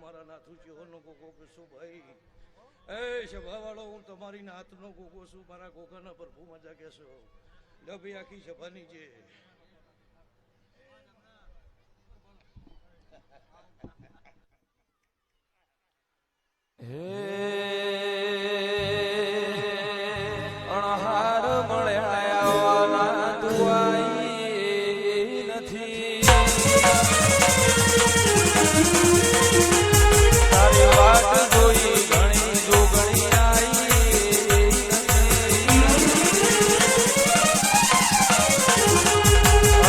મારા નાથુ ચિહોનો કોકો કશું ભાઈ એ સભાવાળો હું તમારી નાથનો કોકો છું મારા કોકાના પ્રભુ મજા કહેશો લો ભાઈ આખી સભાની છે હે અણહાર મળ્યા દુઆઈ નથી તારી વાત જોઈ ઘણી જોગણી આઈ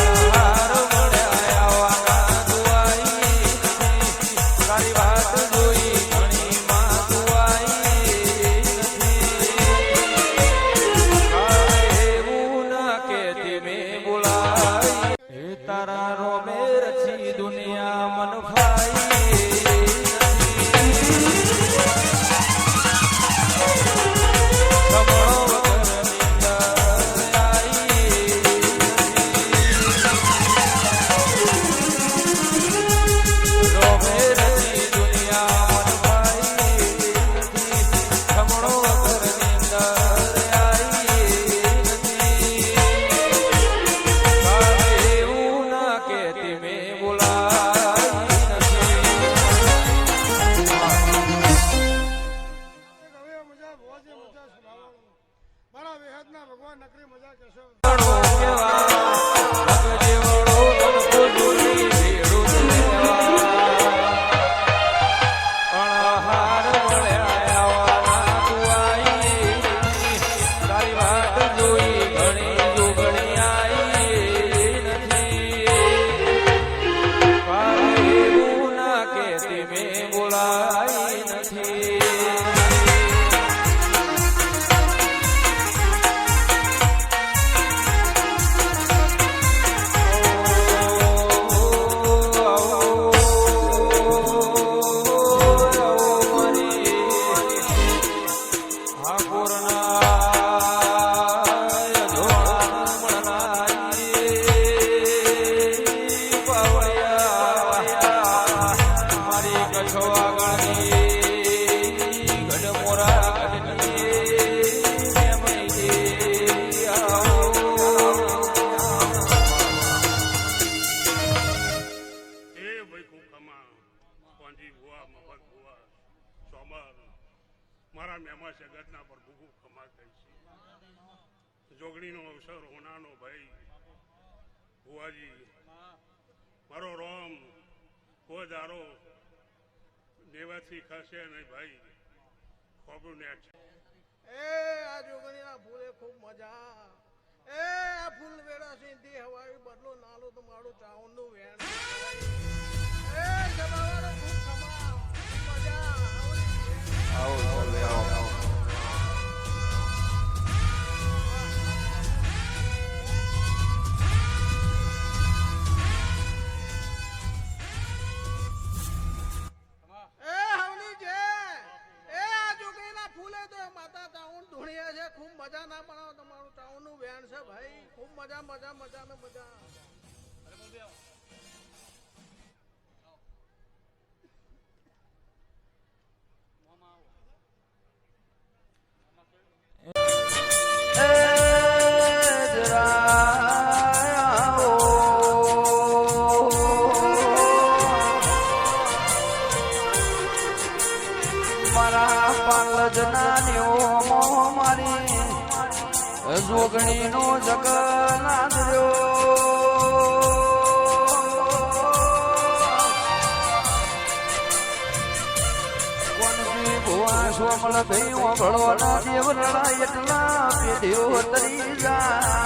અણહાર મળ્યા દુઆઈ તારી વાત જોઈ તારા રોમે રચી દુનિયા મન ભગવાન નકરી મજા કહેશો મારા મહેમાન જગતના પર ભૂખું ખમા થઈ છે જોગણીનો અવસર હોનાનો ભાઈ ભુવાજી મારો રોમ કોઈ દારો દેવાથી ખસે નહીં ભાઈ ખોબું ને એ આ જોગણીના ફૂલે ખૂબ મજા એ આ ફૂલ વેડા સિંધી હવાઈ બદલો નાલો તો મારું ચાવનનું વેણ એ જમાવાનો ખૂબ ખમા મજા આવો ચાલે આવો ખૂબ મજા ના બનાવો તમારું ટાઉન નું વેણ છે ભાઈ ખૂબ મજા મજા મજા ને મજા મારા પાલજના જોગણી નો જગન્નાથ કોનથી ભુવા સોમલ ભાઈ ઓભળો ના દેવરડા એટલા પેઢીઓ તરી જાય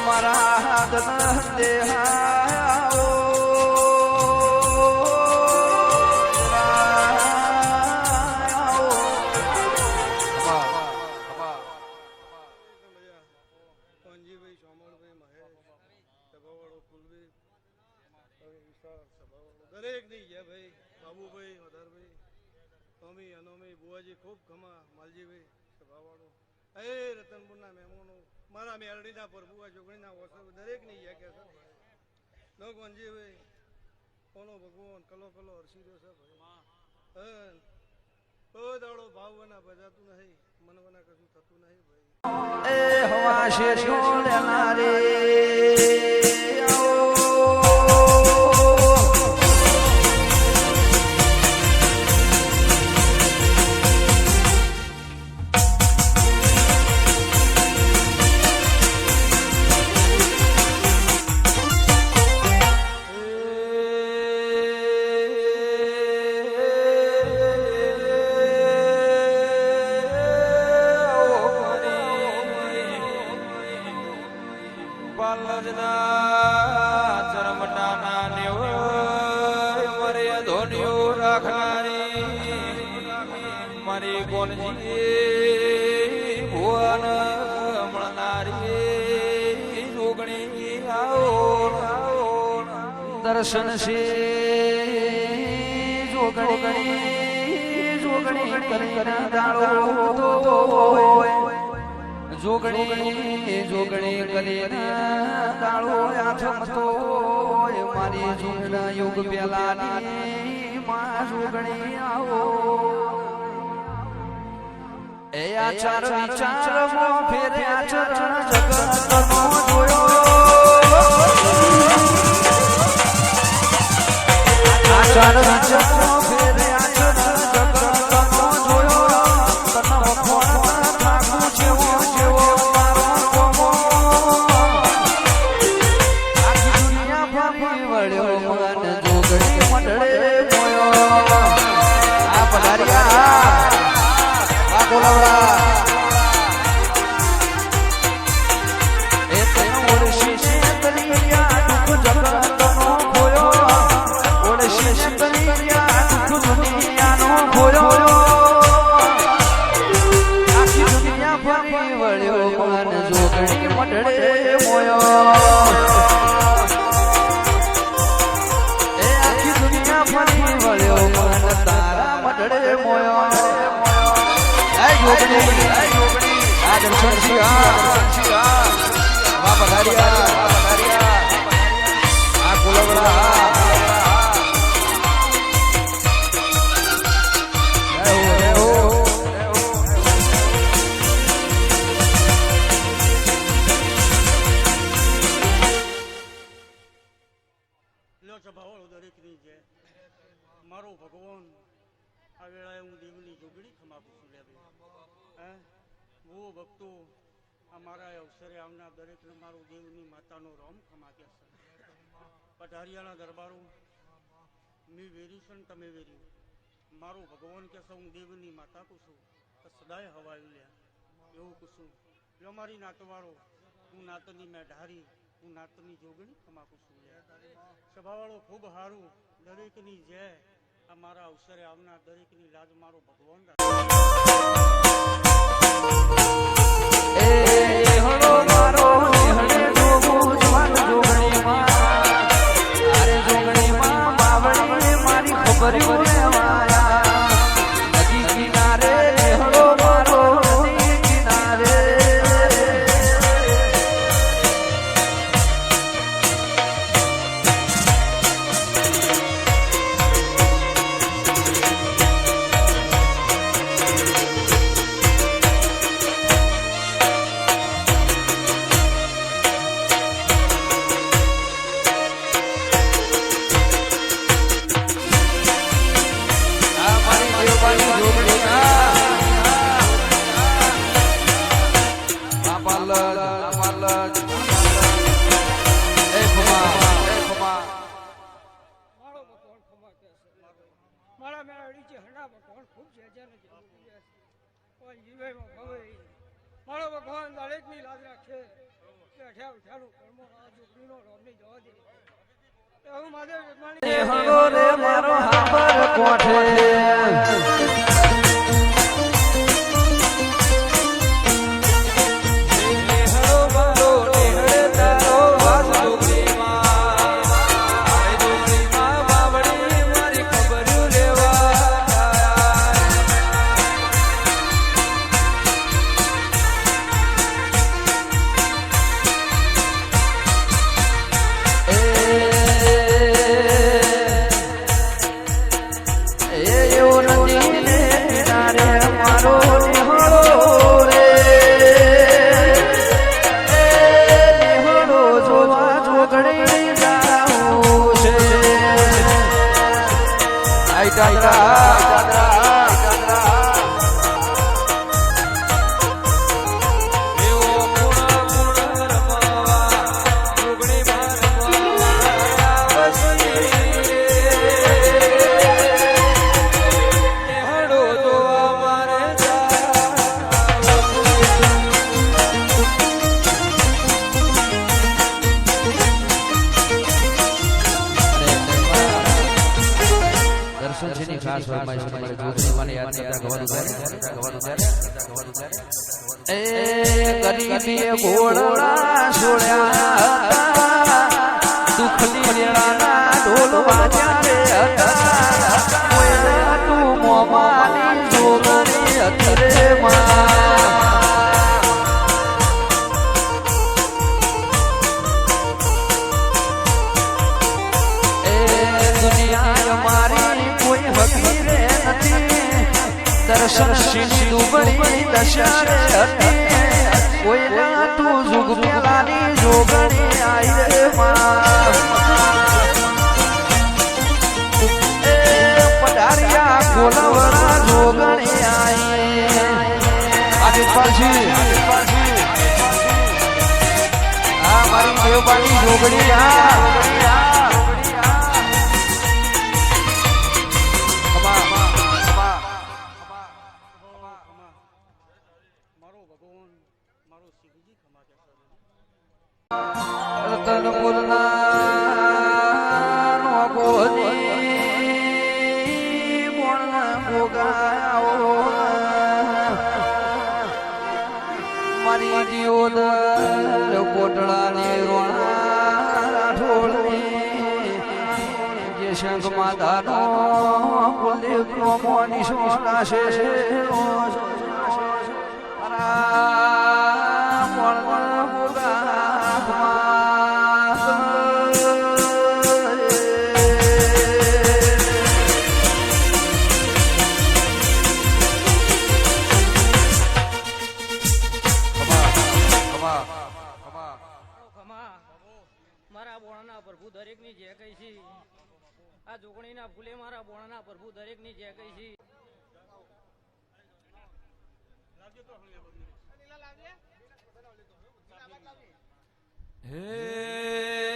મારા હાથ દેહા દરેક ની જય ભાઈ બાબુભાઈ વધારભાઈ સ્વામી અનોમી બુવાજી ખૂબ ખમા માલજીભાઈ સભાવાળો એ રતનપુરના મહેમાનો મારા મેરડીના પ્રભુ આ જોગણીના વસર દરેક ની જય કે ભગવાનજી ભાઈ કોનો ભગવાન કલો કલો હરસી રહ્યો છે ભાઈ કોઈ દાડો ભાવવાના બજાતું નહીં મનવાના કશું થતું નહીં ભાઈ એ હવા શેરીઓ લેનારે મારી કોનજી ભુવન મળનારી જોગણી આવો દર્શન છે જોગણી કરી દાડો જોગણી કરી દાડો આઠમતો મારી જૂના યુગ પેલાની માં જોગણી આવો એ આચાર વિચારમાં ફેર્યા ચરણ જગતનો જોયો આચાર વિચારમાં ફેર્યા ચરણ જગતનો જોયો તન વખોણ ઠાકુ જેવો જેવો મારો કોમો આખી દુનિયા ભાગી વળ્યો મન જોગણી મંડળે મોયો આ પધાર્યા બોલાવડા એ તેનો ઓળશી શેતલિયા દુઃખ જગતનો ખોયો ઓળશી શેતલિયા દુઃખ દુનિયાનો ખોયો આખી દુનિયા ફરી વળ્યો મન જોગણી મંડળે મોયો એ આખી દુનિયા ફરી વળ્યો મન તારા મંડળે મોયો જોગણી આ દર્શન સિંહા વા પધાર્યા આ કુલવડા લો સભાવાળો દરેકની છે મારો ભગવાન આ વેળાએ હું દેવની જોગણી ખમાપું છું લે ભાઈ वो भक्तो हमारा अवसरे आवना दरेक ने मारो देवनी मातानो राम खमा के पठारियाना दरबारो मी वेरी सन तमे वेरी मारो भगवान के सौ देवनी माता को छू तो सदाय हवायु ल्या एवं कुछ जो मारी नातवाड़ो हूँ नातनी मैं ढारी हूँ नातनी जोगणी खमा को छू ल्या सभावाड़ो खूब हारू दरेकनी जय हमारा अवसरे आवना दरेकनी लाज मारो भगवान મારો ભગવાન દરેકની લાજ રાખે કે અઠ્યા ઉઠ્યાનું કર્મો આ જોગણીનો રોમની જવા દે એવું માધવ મારો હાબર કોઠે ગરીબી ગોળલા છોડ્યા દુઃખની વેળાના ઢોલ વાગ્યા રે હતા કોઈના તું મોમાની જોગરી અત્રે દુનિયા મારી કોઈ હકી રે નથી દર્શન શીની દુબળી દશા રે હતી કોઈના તું જુગ પેલાની જોગણી આઈ રે પધારિયા ગોલવડા જોગણી આઈ આજે પાછી આ મારી દેવબાની જોગણી રતન પુરના નો ગોદી મોણના ગોગાઓ મારી દિયોદર કોટડાની રોણા ઢોળની જે શંખ માતાનો કુલદેવ મોની સોના છે મોણના ગોગા મારા બોણના પ્રભુ દરેક ની જય કઈ છે આ જોગણીના ફૂલે મારા બોણના પ્રભુ દરેક ની જય કઈ છે હે